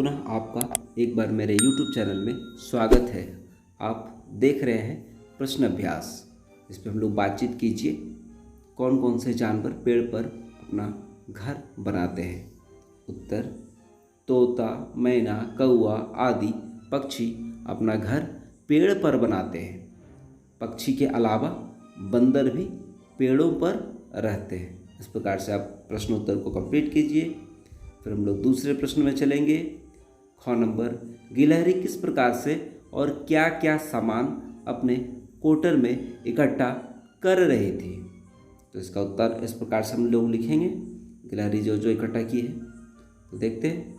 पुनः आपका एक बार मेरे YouTube चैनल में स्वागत है। आप देख रहे हैं प्रश्न अभ्यास। इस पर हम लोग बातचीत कीजिए। कौन कौन से जानवर पेड़ पर अपना घर बनाते हैं? उत्तर: तोता, मैना, कौवा आदि पक्षी अपना घर पेड़ पर बनाते हैं। पक्षी के अलावा बंदर भी पेड़ों पर रहते हैं। इस प्रकार से आप प्रश्नोत्तर को कंप्लीट कीजिए। फिर हम लोग दूसरे प्रश्न में चलेंगे। ख नंबर: गिलहरी किस प्रकार से और क्या क्या सामान अपने कोटर में इकट्ठा कर रही थी? तो इसका उत्तर इस प्रकार से हम लोग लिखेंगे। गिलहरी जो जो इकट्ठा की है तो देखते हैं।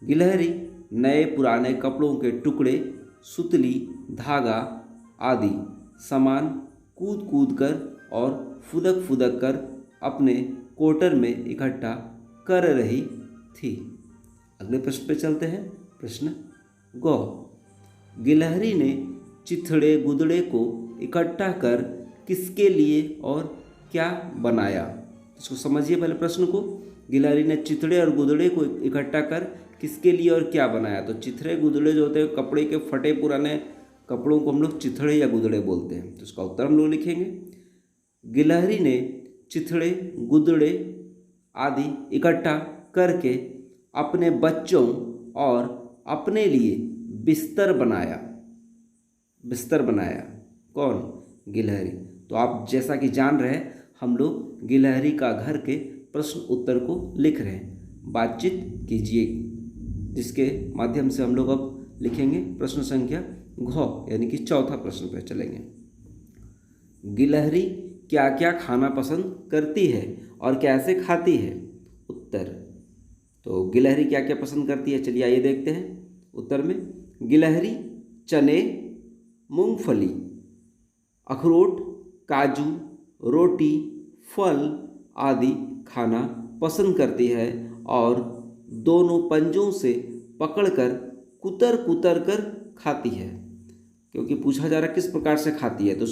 गिलहरी नए पुराने कपड़ों के टुकड़े, सुतली, धागा आदि सामान कूद कूद कर और फुदक फुदक कर अपने कोटर में इकट्ठा कर रही थी। अगले प्रश्न पे चलते हैं। प्रश्न गौ: गिलहरी ने चिथड़े गुदड़े को इकट्ठा कर किसके लिए और क्या बनाया? इसको समझिए पहले प्रश्न को। गिलहरी ने चिथड़े और गुदड़े को इकट्ठा कर किसके लिए और क्या बनाया? तो चिथड़े गुदड़े जो होते हैं, कपड़े के फटे पुराने कपड़ों को हम लोग चिथड़े या गुदड़े बोलते हैं। तो इसका उत्तर हम लोग लिखेंगे। गिलहरी ने चिथड़े गुदड़े आदि इकट्ठा करके अपने बच्चों और अपने लिए बिस्तर बनाया। बिस्तर बनाया कौन? गिलहरी। तो आप जैसा कि जान रहे हैं, हम लोग गिलहरी का घर के प्रश्न उत्तर को लिख रहे हैं। बातचीत कीजिए, जिसके माध्यम से हम लोग अब लिखेंगे प्रश्न संख्या घ, यानी कि चौथा प्रश्न पर चलेंगे। गिलहरी क्या क्या खाना पसंद करती है और कैसे खाती है? उत्तर: तो गिलहरी क्या क्या पसंद करती है, चलिए आइए देखते हैं। उत्तर में गिलहरी चने, मूंगफली, अखरोट, काजू, रोटी, फल आदि खाना पसंद करती है और दोनों पंजों से पकड़कर कुतर कुतर कर खाती है। क्योंकि पूछा जा रहा किस प्रकार से खाती है, तो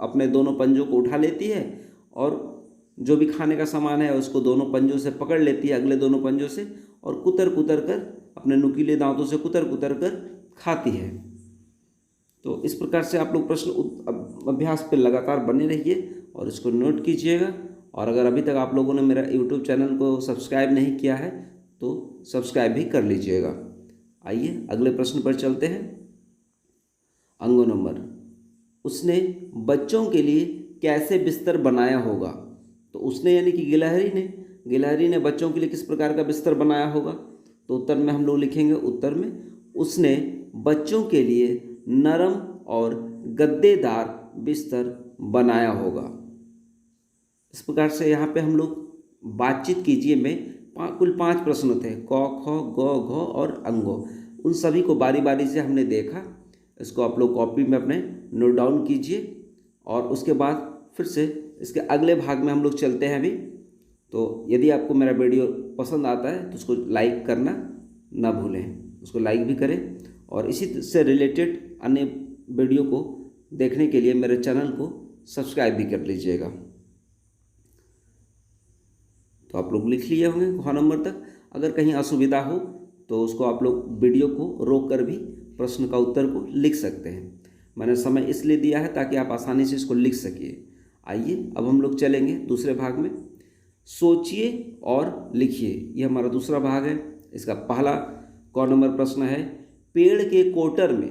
अपने दोनों पंजों को उठा लेती है और जो भी खाने का सामान है उसको दोनों पंजों से पकड़ लेती है, अगले दोनों पंजों से, और कुतर कुतर कर अपने नुकीले दांतों से कुतर कुतर कर खाती है। तो इस प्रकार से आप लोग प्रश्न अभ्यास पे लगातार बने रहिए और इसको नोट कीजिएगा। और अगर अभी तक आप लोगों ने मेरा YouTube चैनल को सब्सक्राइब नहीं किया है तो सब्सक्राइब भी कर लीजिएगा। आइए अगले प्रश्न पर चलते हैं। अंगों नंबर: उसने बच्चों के लिए कैसे बिस्तर बनाया होगा? तो उसने यानी कि गिलहरी ने बच्चों के लिए किस प्रकार का बिस्तर बनाया होगा? तो उत्तर में हम लोग लिखेंगे। उत्तर में उसने बच्चों के लिए नरम और गद्देदार बिस्तर बनाया होगा। इस प्रकार से यहाँ पे हम लोग बातचीट कीजिए में कुल 5 प्रश्न थे, क, ख, ग, घ और अंगो। उन सभी को बारी बारी से हमने देखा। इसको आप लोग कॉपी में अपने नोट डाउन कीजिए और उसके बाद फिर से इसके अगले भाग में हम लोग चलते हैं अभी। तो यदि आपको मेरा वीडियो पसंद आता है तो उसको लाइक करना ना भूलें, उसको लाइक भी करें और इसी से रिलेटेड अन्य वीडियो को देखने के लिए मेरे चैनल को सब्सक्राइब भी कर लीजिएगा। तो आप लोग लिख लिए होंगे ख नंबर तक। अगर कहीं असुविधा हो तो उसको आप लोग वीडियो को रोक कर भी प्रश्न का उत्तर को लिख सकते हैं। मैंने समय इसलिए दिया है ताकि आप आसानी से इसको लिख सकिए। आइए अब हम लोग चलेंगे दूसरे भाग में। सोचिए और लिखिए, यह हमारा दूसरा भाग है। इसका पहला क नंबर प्रश्न है, पेड़ के कोटर में,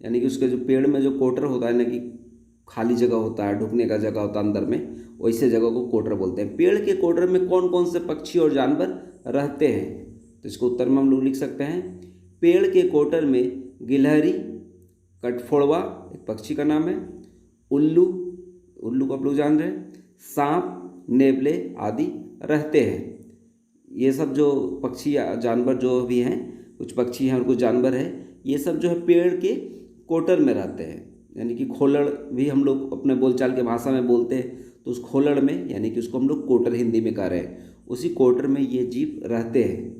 यानी कि उसके जो पेड़ में जो कोटर होता है ना, कि खाली जगह होता है, ढुकने का जगह होता है अंदर में, वैसे जगह को कोटर बोलते हैं। पेड़ के कोटर में कौन कौन से पक्षी और जानवर रहते हैं? तो इसको उत्तर में हम लोग लिख सकते हैं। पेड़ के कोटर में गिलहरी, कठफोड़वा एक पक्षी का नाम है, उल्लू को आप लोग जान रहे हैं, सांप, नेवले आदि रहते हैं। ये सब जो पक्षी जानवर जो भी हैं, कुछ पक्षी हैं और कुछ जानवर हैं, ये सब जो है पेड़ के कोटर में रहते हैं। यानी कि खोलड़ भी हम लोग अपने बोलचाल के भाषा में बोलते हैं। तो उस खोलड़ में, यानी कि उसको हम लोग कोटर हिंदी में कह रहे हैं, उसी कोटर में ये जीव रहते हैं।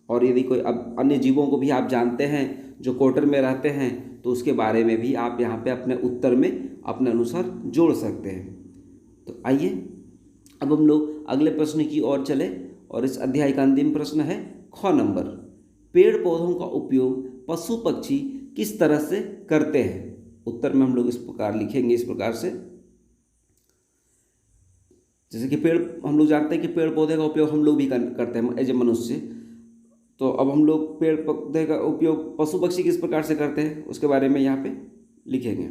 और यदि कोई अब अन्य जीवों को भी आप जानते हैं जो कोटर में रहते हैं तो उसके बारे में भी आप यहाँ पे अपने उत्तर में अपने अनुसार जोड़ सकते हैं। तो आइए अब हम लोग अगले प्रश्न की ओर चले और इस अध्याय का अंतिम प्रश्न है ख नंबर। पेड़ पौधों का उपयोग पशु पक्षी किस तरह से करते हैं? उत्तर में हम लोग इस प्रकार लिखेंगे, इस प्रकार से, जैसे कि हम लोग जानते हैं कि पेड़ पौधे का उपयोग हम लोग भी करते हैं एज ए मनुष्य। तो अब हम लोग पेड़ पौधे का उपयोग पशु पक्षी किस प्रकार से करते हैं उसके बारे में यहाँ पे लिखेंगे।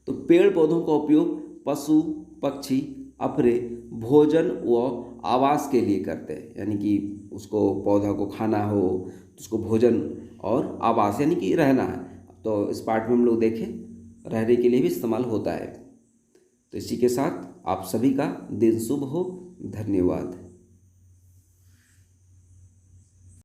तो पेड़ पौधों का उपयोग पशु पक्षी अपने भोजन व आवास के लिए करते हैं, यानी कि उसको पौधा को खाना हो तो उसको भोजन और आवास यानी कि रहना है, तो इस पार्ट में हम लोग देखें रहने के लिए भी इस्तेमाल होता है। तो इसी के साथ आप सभी का दिन शुभ हो। धन्यवाद।